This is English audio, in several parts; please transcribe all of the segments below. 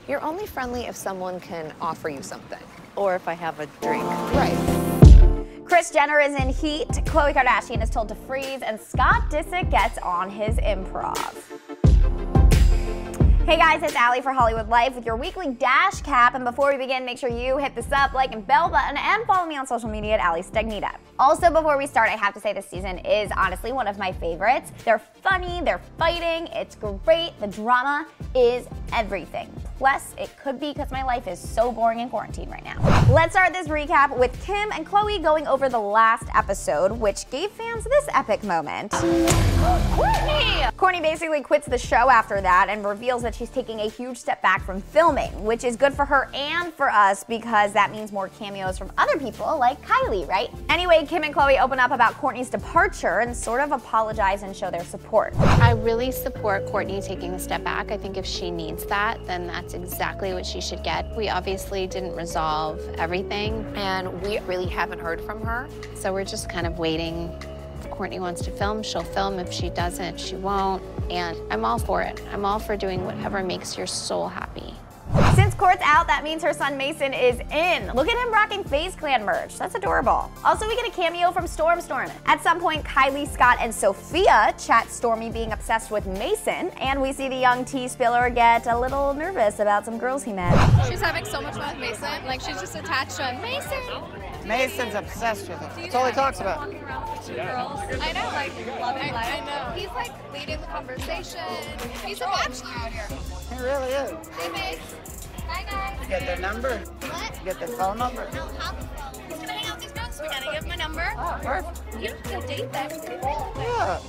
You're only friendly if someone can offer you something. Or if I have a drink. Right. Kris Jenner is in heat, Khloe Kardashian is told to freeze, and Scott Disick gets on his improv. Hey guys, it's Allie for Hollywood Life with your weekly Dash Cap, and before we begin, make sure you hit the sub, like, and bell button, and follow me on social media at Allie Stagnita. Also, before we start, I have to say this season is honestly one of my favorites. They're funny, they're fighting, it's great, the drama is everything. Plus, it could be because my life is so boring in quarantine right now. Let's start this recap with Kim and Khloe going over the last episode, which gave fans this epic moment. Kourtney! Kourtney basically quits the show after that and reveals that she's taking a huge step back from filming, which is good for her and for us because that means more cameos from other people like Kylie, right? Anyway, Kim and Khloe open up about Kourtney's departure and sort of apologize and show their support. I really support Kourtney taking a step back. I think if she needs that, then that's exactly what she should get. We obviously didn't resolve everything, And we really haven't heard from her. so we're just kind of waiting. If Kourtney wants to film, she'll film. If she doesn't, she won't. And I'm all for it. I'm all for doing whatever makes your soul happy. Since Kourt's out, that means her son Mason is in. Look at him rocking FaZe Clan merch. That's adorable. Also, we get a cameo from Storm. At some point, Kylie, Scott, and Sophia chat Stormy being obsessed with Mason, and we see the young T-spiller get a little nervous about some girls he met. She's having so much fun with Mason. Like, she's just attached to him. Mason! Mason's obsessed with it. That's all he talks about. Walking around with two girls. I know, like, loving life. I know. He's, like, leading the conversation. He's a bachelor out here. He really is. Hey, Mace. Hi, guys. You get their number? What? You get their phone number? I don't have a phone. He's gonna hang out with these girls, so we gotta give him a number. Oh, perfect. You have to date them. It's pretty cool. Yeah.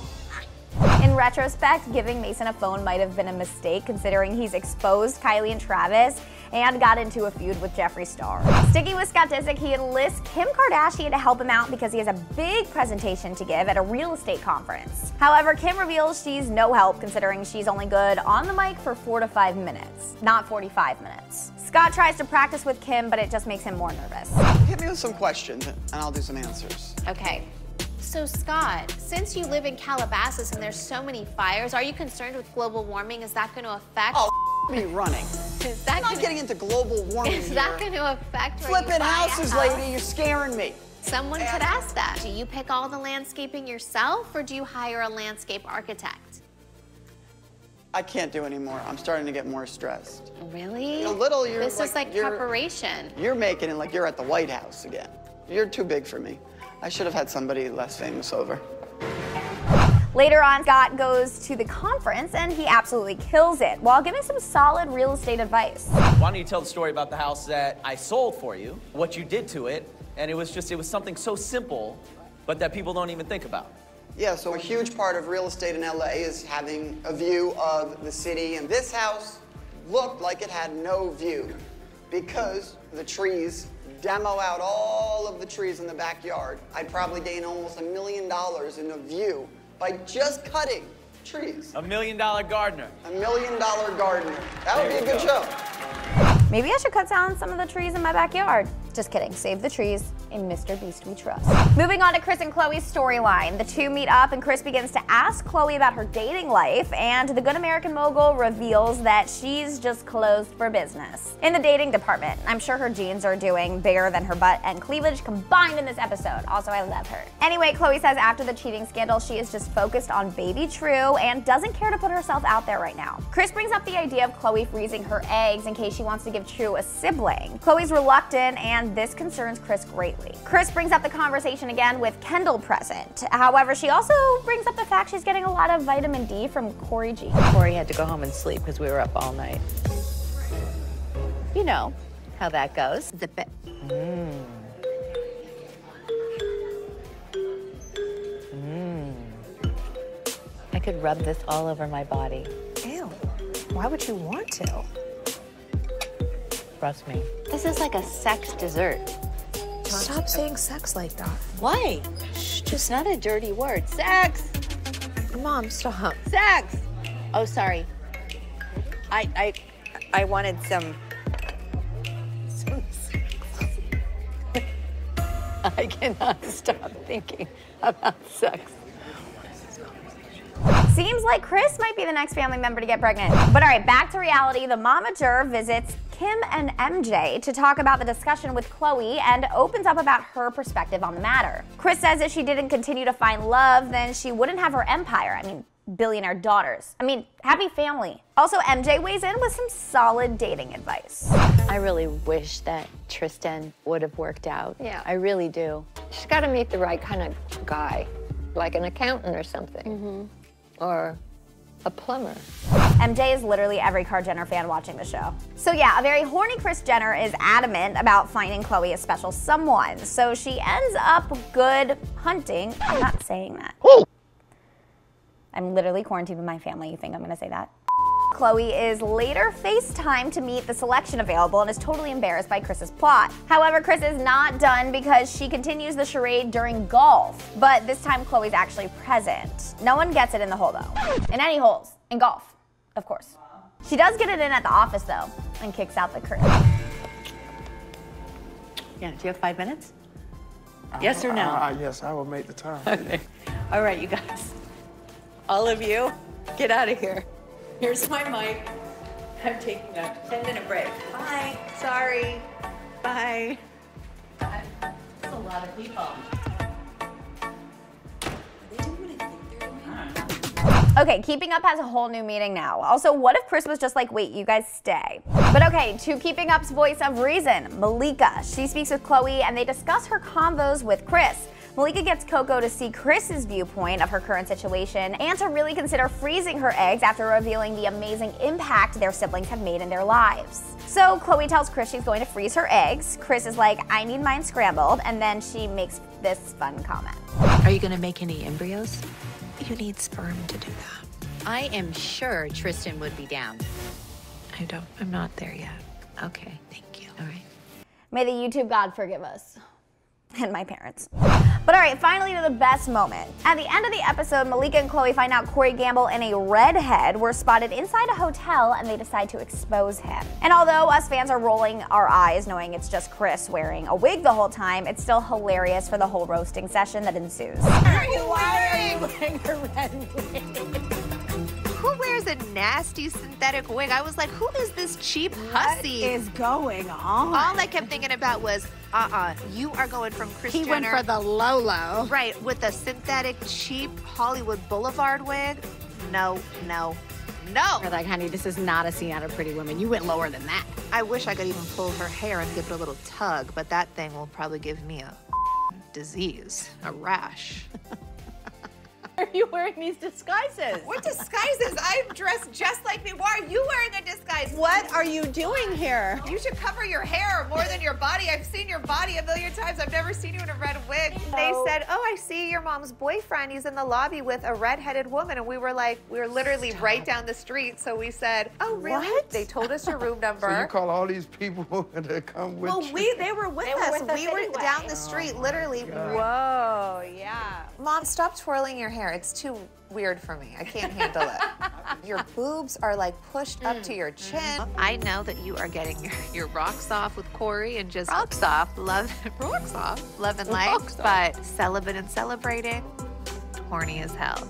In retrospect, giving Mason a phone might have been a mistake considering he's exposed Kylie and Travis and got into a feud with Jeffree Star. Sticking with Scott Disick, he enlists Kim Kardashian to help him out because he has a big presentation to give at a real estate conference. However, Kim reveals she's no help considering she's only good on the mic for 4 to 5 minutes, not 45 minutes. Scott tries to practice with Kim, but it just makes him more nervous. Hit me with some questions and I'll do some answers. Okay. So Scott, since you live in Calabasas and there's so many fires, are you concerned with global warming? Is that going to affect? Oh, me running. Is that I'm not getting into global warming Is here. that going to affect where you Flipping buy a houses, house? lady, you're scaring me. Someone could ask that. Do you pick all the landscaping yourself or do you hire a landscape architect? I can't do anymore. I'm starting to get more stressed. Really? A little, you're This is like you're- preparation. You're making it like you're at the White House again. You're too big for me. I should have had somebody less famous over. Later on, Scott goes to the conference and he absolutely kills it while giving some solid real estate advice. Why don't you tell the story about the house that I sold for you, what you did to it, and it was something so simple, but that people don't even think about. Yeah, so a huge part of real estate in LA is having a view of the city, and this house looked like it had no view because the trees demo out all of the trees in the backyard. I'd probably gain almost $1 million in a view by just cutting trees. $1 million gardener. $1 million gardener. That would be a good show. Maybe I should cut down some of the trees in my backyard. Just kidding, save the trees. In Mr. Beast we trust. Moving on to Kris and Khloe's storyline. The two meet up and Kris begins to ask Khloe about her dating life, and the Good American mogul reveals that she's just closed for business. In the dating department, I'm sure her jeans are doing bigger than her butt and cleavage combined in this episode. Also, I love her. Anyway, Khloe says after the cheating scandal, she is just focused on baby True and doesn't care to put herself out there right now. Kris brings up the idea of Khloe freezing her eggs in case she wants to give True a sibling. Khloe's reluctant, and this concerns Kris greatly. Kris brings up the conversation again with Kendall present. However, she also brings up the fact she's getting a lot of vitamin D from Corey G. Corey had to go home and sleep because we were up all night. You know how that goes. Zip it. I could rub this all over my body. Ew. Why would you want to? Trust me. This is like a sex dessert. Stop saying sex like that. Why? Shh, just not a dirty word. Sex! Mom, stop. Sex! Oh, sorry. I wanted some I cannot stop thinking about sex. Seems like Kris might be the next family member to get pregnant. But all right, back to reality. The momager visits Kim and MJ to talk about the discussion with Khloe and opens up about her perspective on the matter. Kris says if she didn't continue to find love, then she wouldn't have her empire. I mean, billionaire daughters. I mean, happy family. Also, MJ weighs in with some solid dating advice. I really wish that Tristan would have worked out. Yeah. I really do. She's got to meet the right kind of guy, like an accountant or something, or a plumber. MJ is literally every Kard Jenner fan watching the show. So yeah, a very horny Kris Jenner is adamant about finding Khloe a special someone. So she ends up good hunting. I'm not saying that. I'm literally quarantined with my family. You think I'm gonna say that? Khloe is later FaceTimed to meet the selection available and is totally embarrassed by Kris's plot. However, Kris is not done because she continues the charade during golf. But this time, Khloe's actually present. No one gets it in the hole, though. In any holes. In golf, of course. She does get it in at the office, though, and kicks out the curtain. Yeah, do you have 5 minutes? Yes or no? Yes, I will make the time. Okay. All right, you guys. All of you, get out of here. Here's my mic. I'm taking a 10-minute break. Bye. Sorry. Bye. Bye. That's a lot of people. Okay, Keeping Up has a whole new meaning now. Also, what if Kris was just like, wait, you guys stay? But okay, to Keeping Up's voice of reason, Malika. She speaks with Khloe and they discuss her convos with Kris. Malika gets Coco to see Kris's viewpoint of her current situation and to really consider freezing her eggs after revealing the amazing impact their siblings have made in their lives. So Khloe tells Kris she's going to freeze her eggs. Kris is like, I need mine scrambled, and then she makes this fun comment. Are you gonna make any embryos? You need sperm to do that. I am sure Tristan would be down. I'm not there yet. Okay, thank you. All right. May the YouTube God forgive us. And my parents. But all right, finally to the best moment. At the end of the episode, Malika and Khloe find out Corey Gamble and a redhead were spotted inside a hotel and they decide to expose him. And although us fans are rolling our eyes knowing it's just Kris wearing a wig the whole time, it's still hilarious for the whole roasting session that ensues. Why are you wearing a red wig? Who wears a nasty synthetic wig? I was like, who is this cheap hussy? What is going on? All I kept thinking about was, you are going from Kris Jenner. He went for the low-low. Right, with a synthetic, cheap Hollywood Boulevard wig. No, no, no. You're like, honey, this is not a scene out of Pretty Women. You went lower than that. I wish I could even pull her hair and give it a little tug, but that thing will probably give me a disease, a rash. Are you wearing these disguises? What disguises? I'm dressed just like me. Why are you wearing a disguise? What are you doing here? You should cover your hair more than your body. I've seen your body a million times. I've never seen you in a red wig. They said, oh, I see your mom's boyfriend. He's in the lobby with a redheaded woman. And we were like, we were literally right down the street. So we said, oh, really? What? They told us your room number. So you call all these people to come with you? They were with us. We were down the street, literally. Whoa, yeah. Mom, stop twirling your hair. It's too weird for me. I can't handle it. Your boobs are like pushed up to your chin. I know that you are getting your rocks off with Corey and just rocks off, love and life, but celibate and celebrating, horny as hell.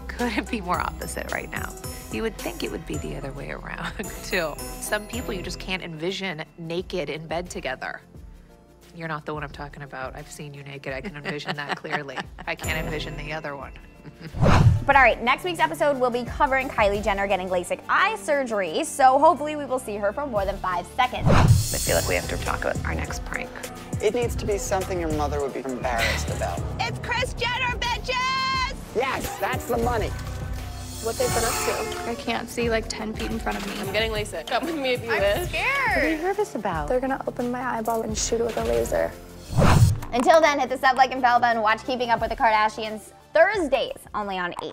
Couldn't be more opposite right now. You would think it would be the other way around too. Some people you just can't envision naked in bed together. You're not the one I'm talking about. I've seen you naked. I can envision that clearly. I can't envision the other one. But all right, next week's episode will be covering Kylie Jenner getting LASIK eye surgery, so hopefully we will see her for more than 5 seconds. I feel like we have to talk about our next prank. It needs to be something your mother would be embarrassed about. It's Kris Jenner, bitches! Yes, that's the money. What they've been up to. I can't see like 10 feet in front of me. I'm getting LASIK. Come with me if you wish. I'm scared. What are you nervous about? They're gonna open my eyeball and shoot it with a laser. Until then, hit the sub, like, and bell button. Watch Keeping Up with the Kardashians Thursdays only on E!